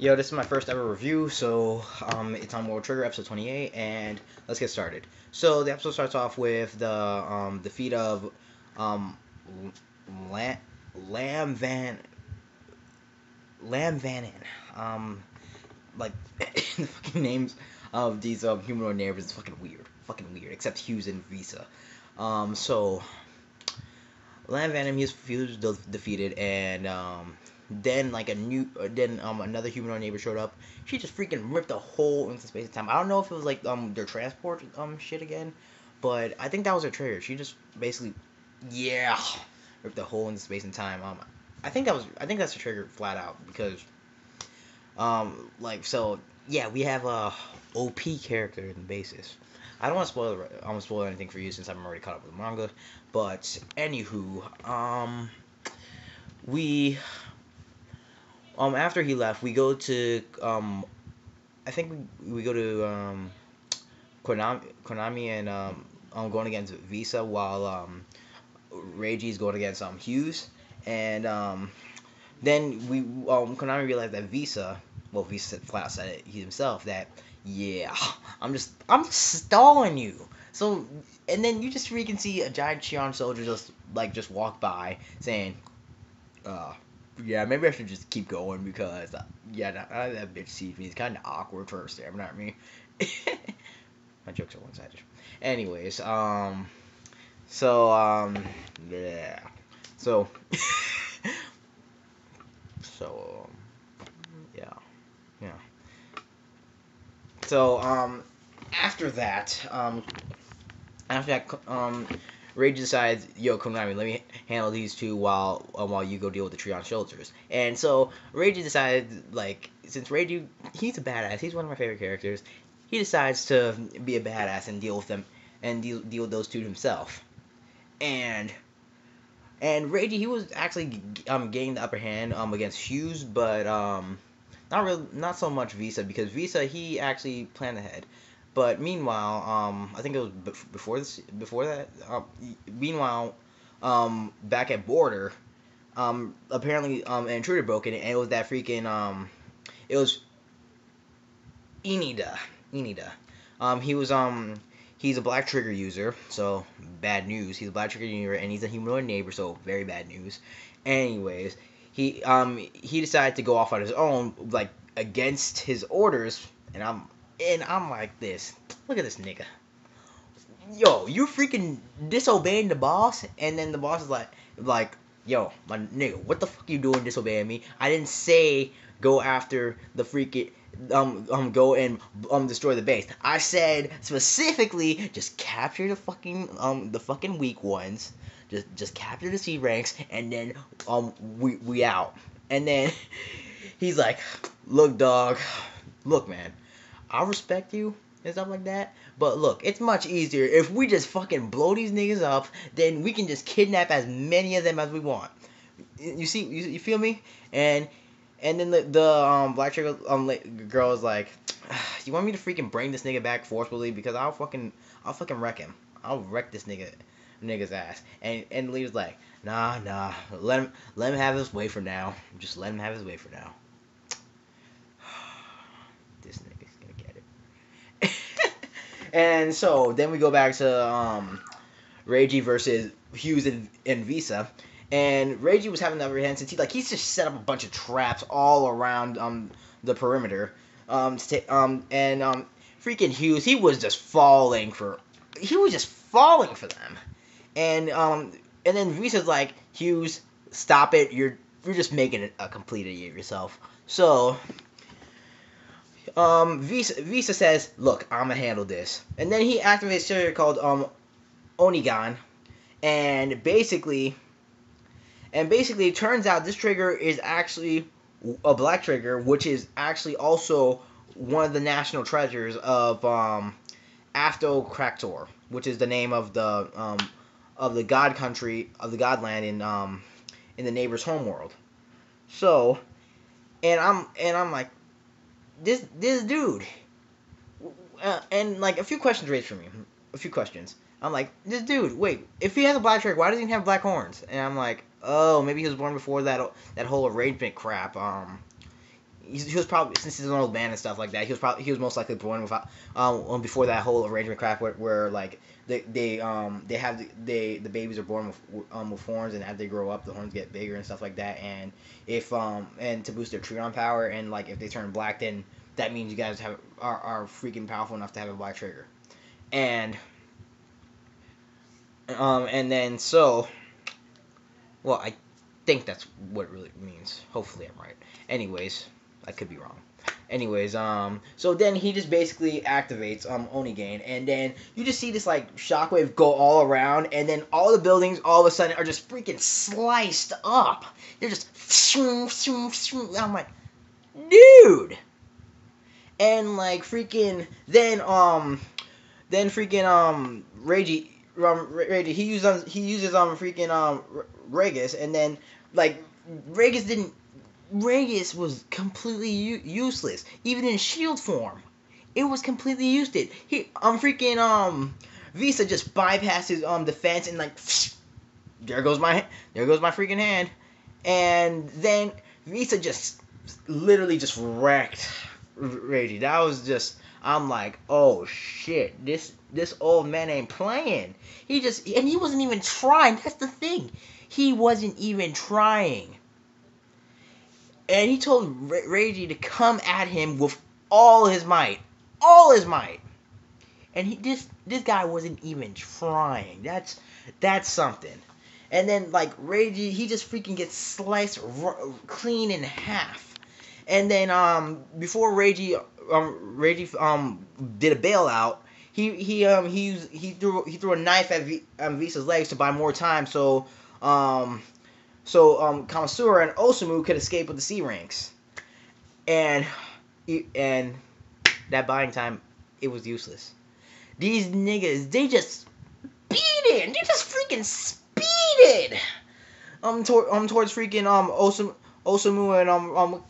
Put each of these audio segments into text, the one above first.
Yo, this is my first ever review, so it's on World Trigger episode 28, and let's get started. So the episode starts off with the defeat of um Lam Lam Van Lam Vanin. Like the fucking names of these humanoid neighbors is fucking weird. Except Hughes and Visa. So Lam Vanin he was defeated, and then another humanoid neighbor showed up. She just freaking ripped a hole into space and time. I don't know if it was like their transport shit again, but I think that was her trigger. She just basically yeah ripped a hole into space and time. I think that's the trigger flat out because we have a OP character in the basis. I don't want to spoil anything for you since I'm already caught up with the manga, but anywho, we after he left, we go to I think we go to Konami and going against Visa while Reiji is going against Hughes, and then Konami realized that Visa flat said it himself that yeah I'm just stalling you. So and then you just freaking see a giant Chion soldier just walk by saying uh yeah, maybe I should just keep going because that bitch sees me. It's kind of awkward for her staring at me. My jokes are one-sided. Anyways, so yeah, so so yeah, yeah. So after that, Rage decides, yo, Konami, let me handle these two while you go deal with the Treon soldiers. And so Rage decided, like, since Rage, he's a badass, he's one of my favorite characters, he decides to be a badass and deal with them, and deal with those two himself. And Rage, he was actually gaining the upper hand against Hughes, but not so much Visa, because Visa, he actually planned ahead. But meanwhile, I think it was before that. Meanwhile, back at Border, apparently, an intruder broke in, and it was that freaking it was Inida. Inida. He was he's a black trigger user, so bad news. He's a black trigger user, and he's a humanoid neighbor, so very bad news. Anyways, he decided to go off on his own, like against his orders, and I'm like this. Look at this nigga. Yo, you freaking disobeying the boss, and then the boss is like, yo, my nigga, what the fuck you doing disobeying me? I didn't say go after the freaking go and destroy the base. I said specifically just capture the fucking weak ones. Just capture the C ranks, and then we out. And then he's like, look, dog, look, man, I respect you and stuff like that. But look, it's much easier if we just fucking blow these niggas up. Then we can just kidnap as many of them as we want. You see, you feel me? And then the black trigger girl is like, you want me to freaking bring this nigga back forcefully because I'll fucking wreck him. I'll wreck this nigga's ass. And the leader's like, nah, let him have his way for now. Just let him have his way for now. This nigga's gonna get it. And so then we go back to Reiji versus Hughes and Visa. And Reiji was having the upper hand since he's just set up a bunch of traps all around the perimeter. Freaking Hughes, he was just falling for them. And then Visa's like, Hughes, stop it, you're just making it a complete idiot of yourself. So Visa says, look, I'ma handle this. And then he activates a trigger called Onigan, and basically it turns out this trigger is actually a black trigger, which is actually also one of the national treasures of Afto Kraktor, which is the name of the god country of the god land in the neighbor's homeworld. So, and I'm like, this dude, and like a few questions raised for me, a few questions. I'm like, this dude, wait, if he has a black trigger, why doesn't he have black horns? And I'm like, oh, maybe he was born before that whole arrangement crap. he was probably, since he's an old man and stuff like that, he was most likely born without before that whole arrangement crack where like the babies are born with horns, and as they grow up the horns get bigger and stuff like that, and if and to boost their Trigon power, and like if they turn black, then that means you guys are freaking powerful enough to have a black trigger. And then so, well, I think that's what it really means. Hopefully I'm right. Anyways, I could be wrong. Anyways, so then he just basically activates Onigain, and then you just see this like shockwave go all around, and then all the buildings all of a sudden are just freaking sliced up. They're just I'm like, dude. And like freaking then freaking Reiji he uses freaking Regis, and then like Regis was completely useless even in shield form. It was completely useless. Visa just bypasses defense, and like there goes my freaking hand, and then Visa just literally just wrecked Reiji. That was just, I'm like, oh shit, this old man ain't playing. He wasn't even trying. That's the thing. He wasn't even trying. And he told Reiji to come at him with all his might. All his might. And this guy wasn't even trying. That's something. And then like Reiji, he just freaking gets sliced clean in half. And then before Reiji did a bailout, he threw a knife at Visa's legs to buy more time, so Kamasura and Osamu could escape with the C ranks. And that buying time, it was useless. These niggas, they just speeded. They just freaking speeded. Towards freaking Osamu and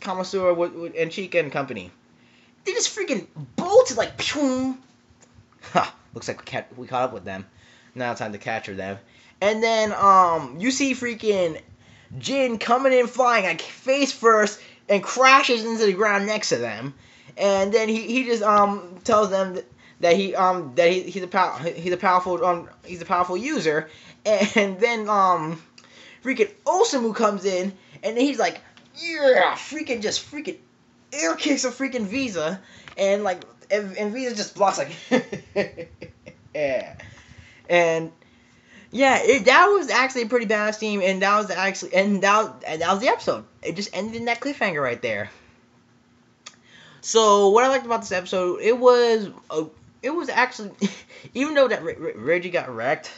Kamasura and Chika and company. They just freaking bolted like pew. Ha! Looks like we caught up with them. Now it's time to capture them. And then you see freaking Jin coming in flying like face first and crashes into the ground next to them. And then he just tells them that he's a powerful user. And then freaking Osamu comes in, and he's like, yeah, freaking air kicks a freaking Visa, and like and Visa just blocks like yeah. And yeah, that was actually a pretty badass team, and that was the episode. It just ended in that cliffhanger right there. So what I liked about this episode, it was actually, even though that Reggie got wrecked,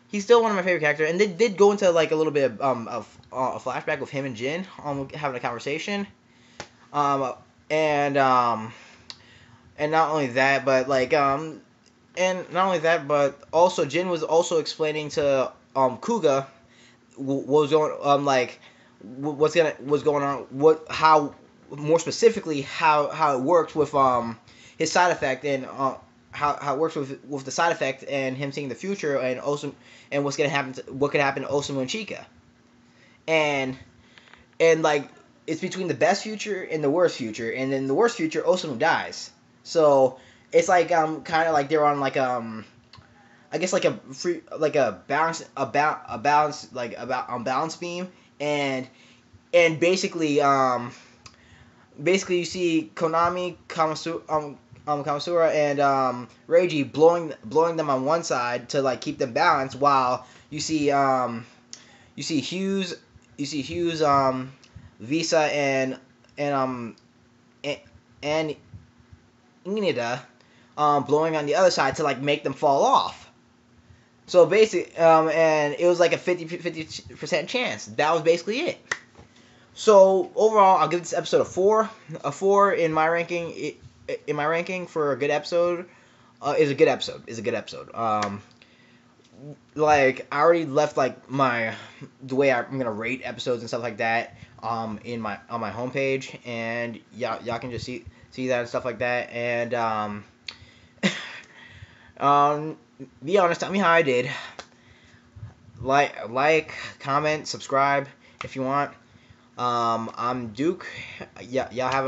he's still one of my favorite characters, and they did go into like a little bit of a flashback with him and Jin having a conversation, and not only that, but like but also Jin was also explaining to Kuga what was going on, how more specifically how it works with his side effect, and how it works with the side effect, and him seeing the future, and Osamu, and what could happen to Osamu and Chika, and like it's between the best future and the worst future, and in the worst future Osamu dies. So it's like kind of like they're on like I guess like a free, like a balance like about balance beam, and basically you see Konami, Kamasura and Reiji blowing them on one side to like keep them balanced, while you see Hyuse, Visa and Inida blowing on the other side to like make them fall off. So basically, and it was like a 50% chance. That was basically it. So overall, I'll give this episode a 4. A 4 in my ranking. In my ranking for a good episode, is a good episode. Like I already left like the way I'm gonna rate episodes and stuff like that on my homepage, and y'all can just see that and stuff like that. And be honest, tell me how I did. Like, comment, subscribe if you want. I'm Duke. Yeah, y'all have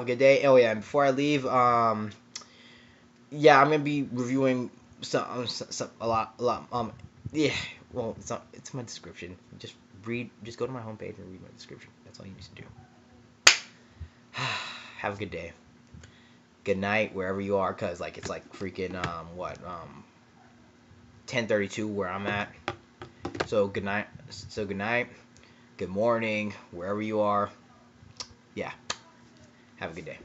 a good day. Oh yeah, and before I leave, yeah, I'm gonna be reviewing a lot. Yeah, well, it's my description. Just go to my homepage and read my description. That's all you need to do. Have a good day. Good night wherever you are, cause like it's like freaking 10:32 where I'm at. So good night. So good night. Good morning wherever you are. Yeah. Have a good day.